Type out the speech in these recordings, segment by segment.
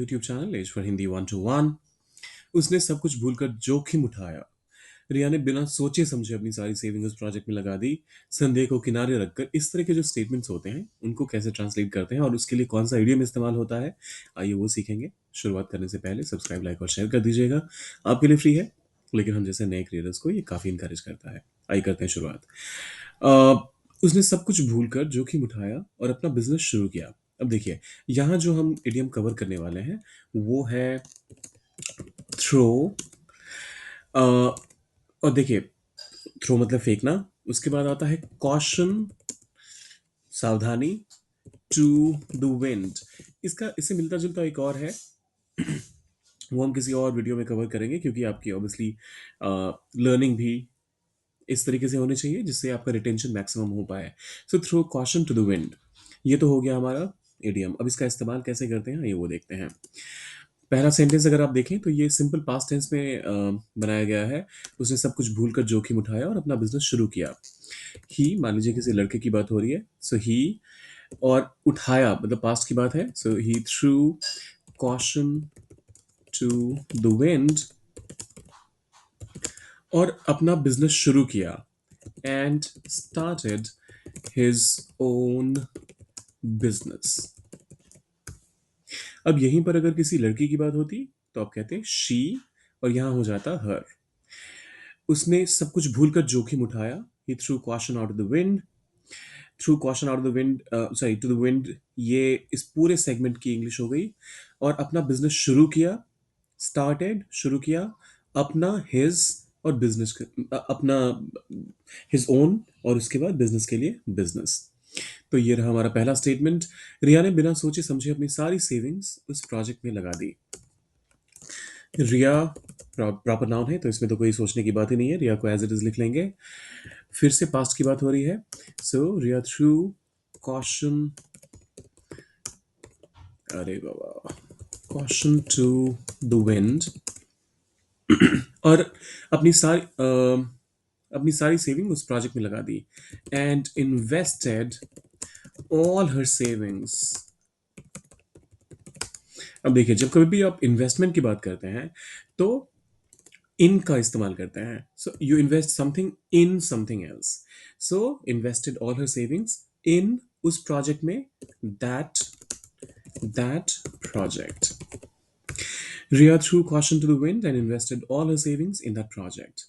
YouTube channel एज for Hindi 121। उसने सब कुछ भूलकर जोखिम उठाया। रिया ने बिना सोचे समझे अपनी सारी सेविंग उस प्रोजेक्ट में लगा दी। संदेह को किनारे रखकर इस तरह के जो स्टेटमेंट्स होते हैं उनको कैसे ट्रांसलेट करते हैं और उसके लिए कौन सा इडियम इस्तेमाल होता है, आइए वो सीखेंगे। शुरुआत करने से पहले सब्सक्राइब, लाइक और शेयर कर दीजिएगा। आपके लिए फ्री है, लेकिन हम जैसे नए क्रिएटर्स को ये काफ़ी इंकरेज करता है। आइए करते हैं शुरुआत। उसने सब कुछ भूलकर जोखिम उठाया और अपना बिजनेस शुरू किया। अब देखिए, यहाँ जो हम इडियम कवर करने वाले हैं वो है थ्रो। और देखिए, थ्रो मतलब फेंकना। उसके बाद आता है कॉशन, सावधानी, टू द विंड। इसका इससे मिलता जुलता एक और है, वो हम किसी और वीडियो में कवर करेंगे, क्योंकि आपकी ऑब्वियसली लर्निंग भी इस तरीके से होनी चाहिए जिससे आपका रिटेंशन मैक्सिमम हो पाए। So throw caution to the wind, ये तो हो गया हमारा इडियम। अब इसका इस्तेमाल कैसे करते हैं ये वो देखते हैं। पहला सेंटेंस अगर आप देखें तो ये सिंपल पास्ट टेंस में बनाया गया है। उसने सब कुछ भूलकर जोखिम उठाया और अपना बिजनेस शुरू किया। ही, मान लीजिए किसी लड़के की बात हो रही है, सो ही। और उठाया मतलब पास्ट की बात है, so he threw caution to the wind. और अपना बिजनेस शुरू किया, and started his own business. अब यहीं पर अगर किसी लड़की की बात होती तो आप कहते शी, और यहां हो जाता हर। उसने सब कुछ भूलकर जोखिम उठाया। He threw caution out of the wind. Threw caution out of the wind, sorry, to the wind, ये इस पूरे सेगमेंट की इंग्लिश हो गई। और अपना बिजनेस शुरू किया, स्टार्टेड शुरू किया, अपना हिज और बिजनेस, अपना हिज ओन, और उसके बाद बिजनेस के लिए बिजनेस। तो ये रहा हमारा पहला स्टेटमेंट। रिया ने बिना सोचे समझे अपनी सारी सेविंग्स उस प्रोजेक्ट में लगा दी। रिया प्रॉपर नाउन है तो इसमें तो कोई सोचने की बात ही नहीं है, रिया को एज इट इज लिख लेंगे। फिर से पास्ट की बात हो रही है, सो रिया थ्रू कॉशन, अरे बाबा, कॉशन टू द विंड। और अपनी सारी अपनी सारी सेविंग उस प्रोजेक्ट में लगा दी, and invested all her savings. अब देखिए, जब कभी भी आप इन्वेस्टमेंट की बात करते हैं तो इन का इस्तेमाल करते हैं। So you invest something in something else. So invested all her savings in, उस प्रोजेक्ट में, that that project. Riya threw caution to the wind and invested all her savings in that project.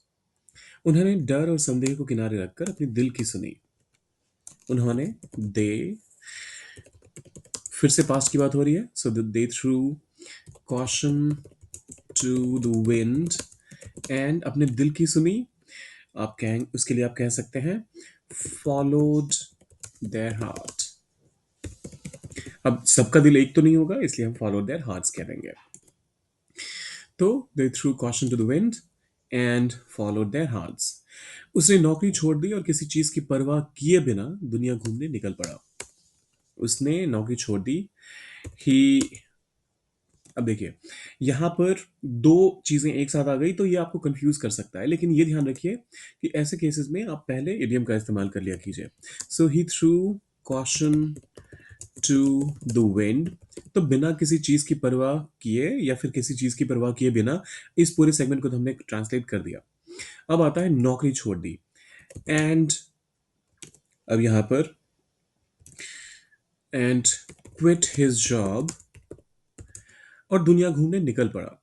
उन्होंने डर और संदेह को किनारे रखकर अपनी दिल की सुनी। उन्होंने, दे, फिर से पास्ट की बात हो रही है, so they threw caution to the wind and अपने दिल की सुनी। आप कहें, उसके लिए आप कह सकते हैं फॉलोड देयर हार्ट। अब सबका दिल एक तो नहीं होगा, इसलिए हम फॉलोड देयर हार्ट्स कह देंगे। तो they threw caution to the wind and followed their hearts. उसने नौकरी छोड़ दी और किसी चीज की परवाह किए बिना दुनिया घूमने निकल पड़ा। उसने नौकरी छोड़ दी, ही। अब देखिए, यहां पर दो चीजें एक साथ आ गई तो ये आपको कंफ्यूज कर सकता है, लेकिन ये ध्यान रखिए कि ऐसे केसेस में आप पहले इडियम का इस्तेमाल कर लिया कीजिए। So he threw caution to the wind. तो बिना किसी चीज की परवाह किए या फिर किसी चीज की परवाह किए बिना, इस पूरे सेगमेंट को तो हमने ट्रांसलेट कर दिया। अब आता है नौकरी छोड़ दी, एंड अब यहां पर एंड क्विट हिज जॉब, और दुनिया घूमने निकल पड़ा।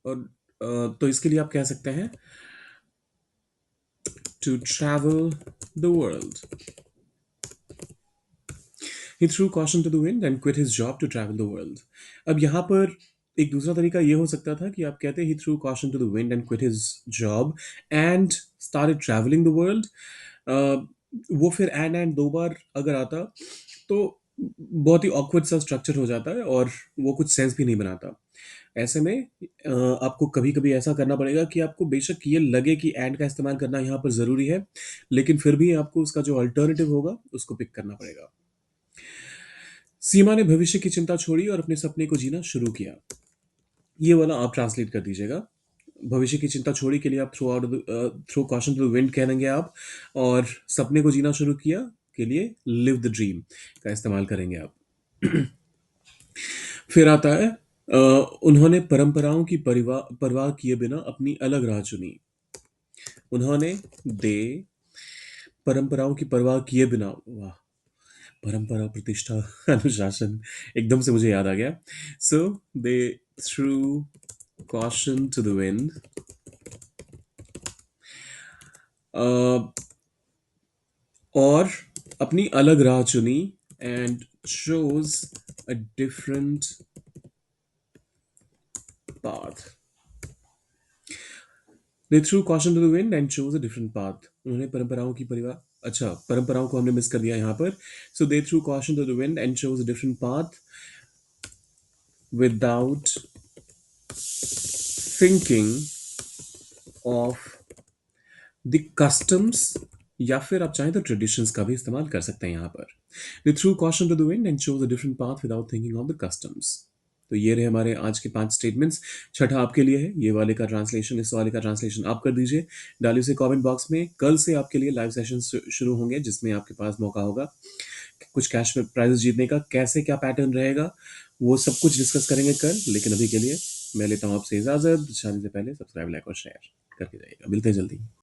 और तो इसके लिए आप कह सकते हैं to travel the world. He threw caution to the wind and quit his job to travel the world. अब यहां पर एक दूसरा तरीका यह हो सकता था कि आप कहते he threw caution to the wind and quit his job and started travelling the world. वो फिर एंड दो बार अगर आता तो बहुत ही ऑकवर्ड सा स्ट्रक्चर हो जाता है और वो कुछ सेंस भी नहीं बनाता। ऐसे में आपको कभी कभी ऐसा करना पड़ेगा कि आपको बेशक ये लगे कि एंड का इस्तेमाल करना यहाँ पर ज़रूरी है, लेकिन फिर भी आपको उसका जो अल्टरनेटिव होगा उसको पिक करना पड़ेगा। सीमा ने भविष्य की चिंता छोड़ी और अपने सपने को जीना शुरू किया। ये वाला आप ट्रांसलेट कर दीजिएगा। भविष्य की चिंता छोड़ी के लिए आप threw caution to the wind कह देंगे आप, और सपने को जीना शुरू किया के लिए लिव द ड्रीम का इस्तेमाल करेंगे आप। फिर आता है उन्होंने परंपराओं की परवाह किए बिना अपनी अलग राह चुनी। उन्होंने दे परंपराओं की परवाह किए बिना, वाह, परंपरा, प्रतिष्ठा, अनुशासन, एकदम से मुझे याद आ गया। So they threw caution to the wind, और अपनी अलग राह चुनी, and chose a different path. They threw caution to the wind and chose a different path. उन्होंने परंपराओं की परिवार, अच्छा, परंपराओं को हमने मिस कर दिया यहाँ पर. So they threw caution to the wind and chose a different path without thinking of the customs, या फिर आप चाहें तो ट्रेडिशंस का भी इस्तेमाल कर सकते हैं यहाँ पर. They threw caution to the wind and chose a different path without thinking of the customs. तो ये रहे हमारे आज के 5 स्टेटमेंट्स. छठा आपके लिए है, ये वाले का ट्रांसलेशन, इस वाले का ट्रांसलेशन आप कर दीजिए, डालिए उसे कमेंट बॉक्स में. कल से आपके लिए लाइव सेशन शुरू होंगे, जिसमें आपके पास मौका होगा कुछ कैश में प्राइजेस जीतने का. कैसे क्या पैटर्न रहेगा वो सब कुछ डिस्कस करेंगे कल, लेकिन अभी के लिए मैं लेता हूँ आपसे इजाजत. शादी से पहले सब्सक्राइब, लाइक और शेयर करके जाइएगा. मिलते हैं जल्दी.